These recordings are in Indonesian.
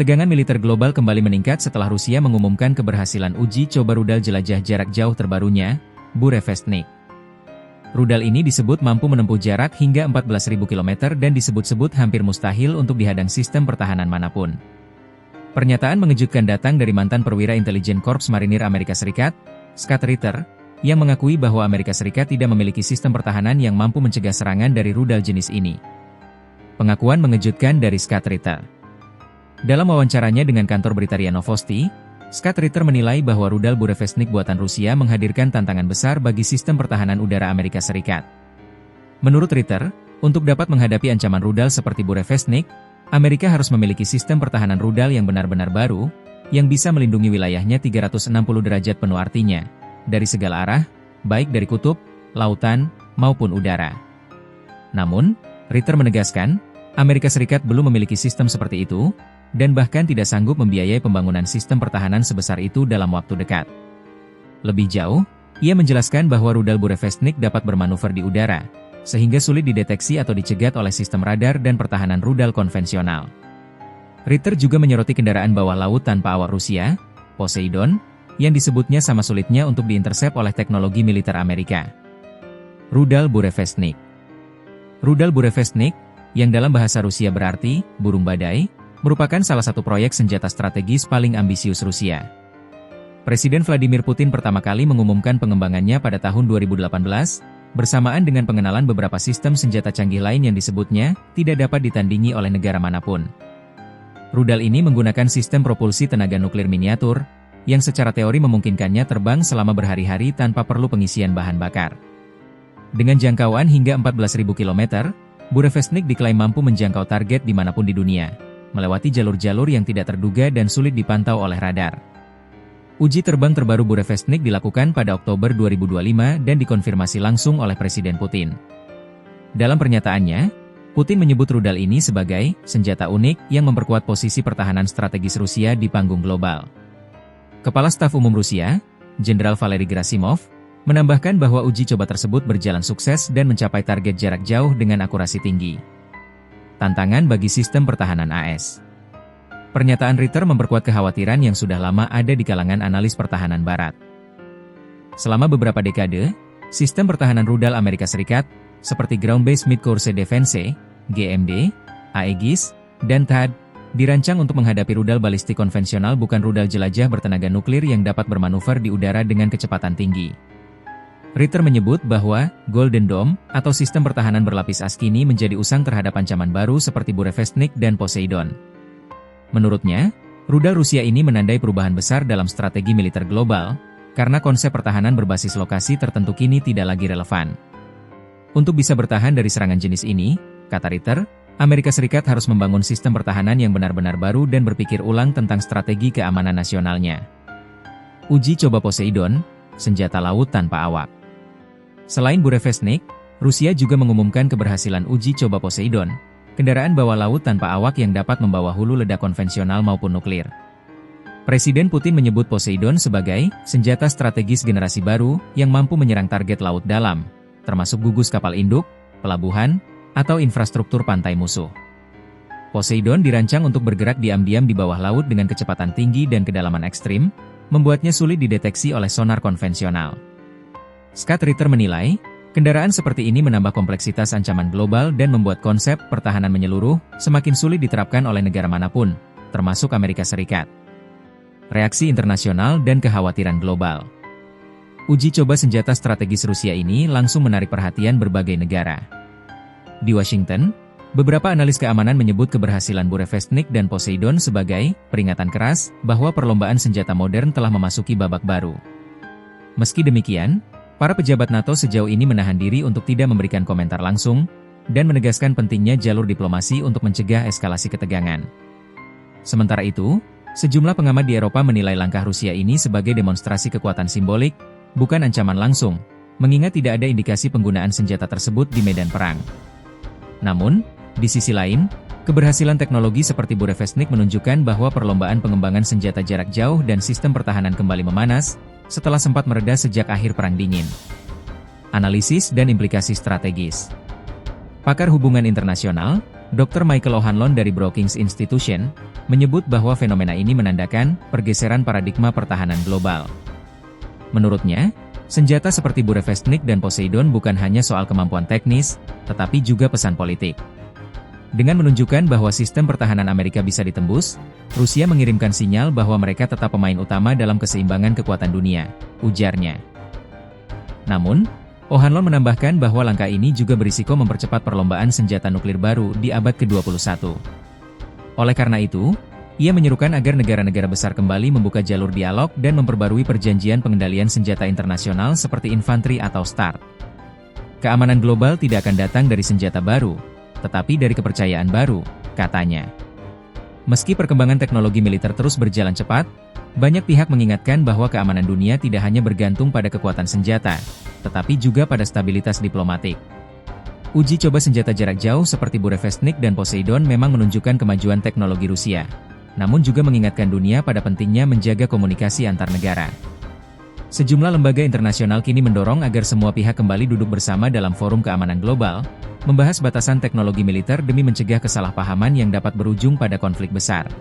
Ketegangan militer global kembali meningkat setelah Rusia mengumumkan keberhasilan uji coba rudal jelajah jarak jauh terbarunya, Burevestnik. Rudal ini disebut mampu menempuh jarak hingga 14.000 km dan disebut-sebut hampir mustahil untuk dihadang sistem pertahanan manapun. Pernyataan mengejutkan datang dari mantan perwira intelijen Korps Marinir Amerika Serikat, Scott Ritter, yang mengakui bahwa Amerika Serikat tidak memiliki sistem pertahanan yang mampu mencegah serangan dari rudal jenis ini. Pengakuan mengejutkan dari Scott Ritter. Dalam wawancaranya dengan kantor berita RIA Novosti, Scott Ritter menilai bahwa rudal Burevestnik buatan Rusia menghadirkan tantangan besar bagi sistem pertahanan udara Amerika Serikat. Menurut Ritter, untuk dapat menghadapi ancaman rudal seperti Burevestnik, Amerika harus memiliki sistem pertahanan rudal yang benar-benar baru, yang bisa melindungi wilayahnya 360 derajat penuh artinya, dari segala arah, baik dari kutub, lautan, maupun udara. Namun, Ritter menegaskan, Amerika Serikat belum memiliki sistem seperti itu, dan bahkan tidak sanggup membiayai pembangunan sistem pertahanan sebesar itu dalam waktu dekat. Lebih jauh, ia menjelaskan bahwa rudal Burevestnik dapat bermanuver di udara, sehingga sulit dideteksi atau dicegat oleh sistem radar dan pertahanan rudal konvensional. Ritter juga menyoroti kendaraan bawah laut tanpa awak Rusia, Poseidon, yang disebutnya sama sulitnya untuk diintersep oleh teknologi militer Amerika. Rudal Burevestnik. Rudal Burevestnik, yang dalam bahasa Rusia berarti burung badai, merupakan salah satu proyek senjata strategis paling ambisius Rusia. Presiden Vladimir Putin pertama kali mengumumkan pengembangannya pada tahun 2018, bersamaan dengan pengenalan beberapa sistem senjata canggih lain yang disebutnya tidak dapat ditandingi oleh negara manapun. Rudal ini menggunakan sistem propulsi tenaga nuklir miniatur, yang secara teori memungkinkannya terbang selama berhari-hari tanpa perlu pengisian bahan bakar. Dengan jangkauan hingga 14.000 km, Burevestnik diklaim mampu menjangkau target dimanapun di dunia, melewati jalur-jalur yang tidak terduga dan sulit dipantau oleh radar. Uji terbang terbaru Burevestnik dilakukan pada Oktober 2025 dan dikonfirmasi langsung oleh Presiden Putin. Dalam pernyataannya, Putin menyebut rudal ini sebagai senjata unik yang memperkuat posisi pertahanan strategis Rusia di panggung global. Kepala Staf Umum Rusia, Jenderal Valery Gerasimov, menambahkan bahwa uji coba tersebut berjalan sukses dan mencapai target jarak jauh dengan akurasi tinggi. Tantangan bagi sistem pertahanan AS. Pernyataan Ritter memperkuat kekhawatiran yang sudah lama ada di kalangan analis pertahanan Barat. Selama beberapa dekade, sistem pertahanan rudal Amerika Serikat, seperti Ground Based Midcourse Defense, GMD, Aegis, dan THAAD, dirancang untuk menghadapi rudal balistik konvensional bukan rudal jelajah bertenaga nuklir yang dapat bermanuver di udara dengan kecepatan tinggi. Ritter menyebut bahwa Golden Dome atau sistem pertahanan berlapis as kini menjadi usang terhadap ancaman baru seperti Burevestnik dan Poseidon. Menurutnya, rudal Rusia ini menandai perubahan besar dalam strategi militer global, karena konsep pertahanan berbasis lokasi tertentu kini tidak lagi relevan. Untuk bisa bertahan dari serangan jenis ini, kata Ritter, Amerika Serikat harus membangun sistem pertahanan yang benar-benar baru dan berpikir ulang tentang strategi keamanan nasionalnya. Uji coba Poseidon, senjata laut tanpa awak. Selain Burevestnik, Rusia juga mengumumkan keberhasilan uji coba Poseidon, kendaraan bawah laut tanpa awak yang dapat membawa hulu ledak konvensional maupun nuklir. Presiden Putin menyebut Poseidon sebagai senjata strategis generasi baru yang mampu menyerang target laut dalam, termasuk gugus kapal induk, pelabuhan, atau infrastruktur pantai musuh. Poseidon dirancang untuk bergerak diam-diam di bawah laut dengan kecepatan tinggi dan kedalaman ekstrim, membuatnya sulit dideteksi oleh sonar konvensional. Scott Ritter menilai, kendaraan seperti ini menambah kompleksitas ancaman global dan membuat konsep pertahanan menyeluruh semakin sulit diterapkan oleh negara manapun, termasuk Amerika Serikat. Reaksi internasional dan kekhawatiran global. Uji coba senjata strategis Rusia ini langsung menarik perhatian berbagai negara. Di Washington, beberapa analis keamanan menyebut keberhasilan Burevestnik dan Poseidon sebagai peringatan keras bahwa perlombaan senjata modern telah memasuki babak baru. Meski demikian, para pejabat NATO sejauh ini menahan diri untuk tidak memberikan komentar langsung, dan menegaskan pentingnya jalur diplomasi untuk mencegah eskalasi ketegangan. Sementara itu, sejumlah pengamat di Eropa menilai langkah Rusia ini sebagai demonstrasi kekuatan simbolik, bukan ancaman langsung, mengingat tidak ada indikasi penggunaan senjata tersebut di medan perang. Namun, di sisi lain, keberhasilan teknologi seperti Burevestnik menunjukkan bahwa perlombaan pengembangan senjata jarak jauh dan sistem pertahanan kembali memanas, setelah sempat mereda sejak akhir Perang Dingin. Analisis dan implikasi strategis. Pakar hubungan internasional, Dr. Michael O'Hanlon dari Brookings Institution menyebut bahwa fenomena ini menandakan pergeseran paradigma pertahanan global. Menurutnya, senjata seperti Burevestnik dan Poseidon bukan hanya soal kemampuan teknis, tetapi juga pesan politik. Dengan menunjukkan bahwa sistem pertahanan Amerika bisa ditembus, Rusia mengirimkan sinyal bahwa mereka tetap pemain utama dalam keseimbangan kekuatan dunia, ujarnya. Namun, O'Hanlon menambahkan bahwa langkah ini juga berisiko mempercepat perlombaan senjata nuklir baru di abad ke-21. Oleh karena itu, ia menyerukan agar negara-negara besar kembali membuka jalur dialog dan memperbarui perjanjian pengendalian senjata internasional seperti infanteri atau START. Keamanan global tidak akan datang dari senjata baru, tetapi dari kepercayaan baru, katanya. Meski perkembangan teknologi militer terus berjalan cepat, banyak pihak mengingatkan bahwa keamanan dunia tidak hanya bergantung pada kekuatan senjata, tetapi juga pada stabilitas diplomatik. Uji coba senjata jarak jauh seperti Burevestnik dan Poseidon memang menunjukkan kemajuan teknologi Rusia, namun juga mengingatkan dunia pada pentingnya menjaga komunikasi antar negara. Sejumlah lembaga internasional kini mendorong agar semua pihak kembali duduk bersama dalam forum keamanan global, membahas batasan teknologi militer demi mencegah kesalahpahaman yang dapat berujung pada konflik besar.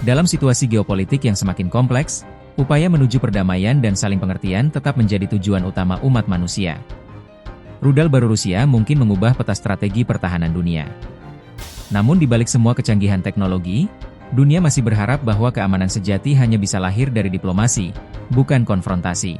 Dalam situasi geopolitik yang semakin kompleks, upaya menuju perdamaian dan saling pengertian tetap menjadi tujuan utama umat manusia. Rudal baru Rusia mungkin mengubah peta strategi pertahanan dunia. Namun di balik semua kecanggihan teknologi, dunia masih berharap bahwa keamanan sejati hanya bisa lahir dari diplomasi, bukan konfrontasi.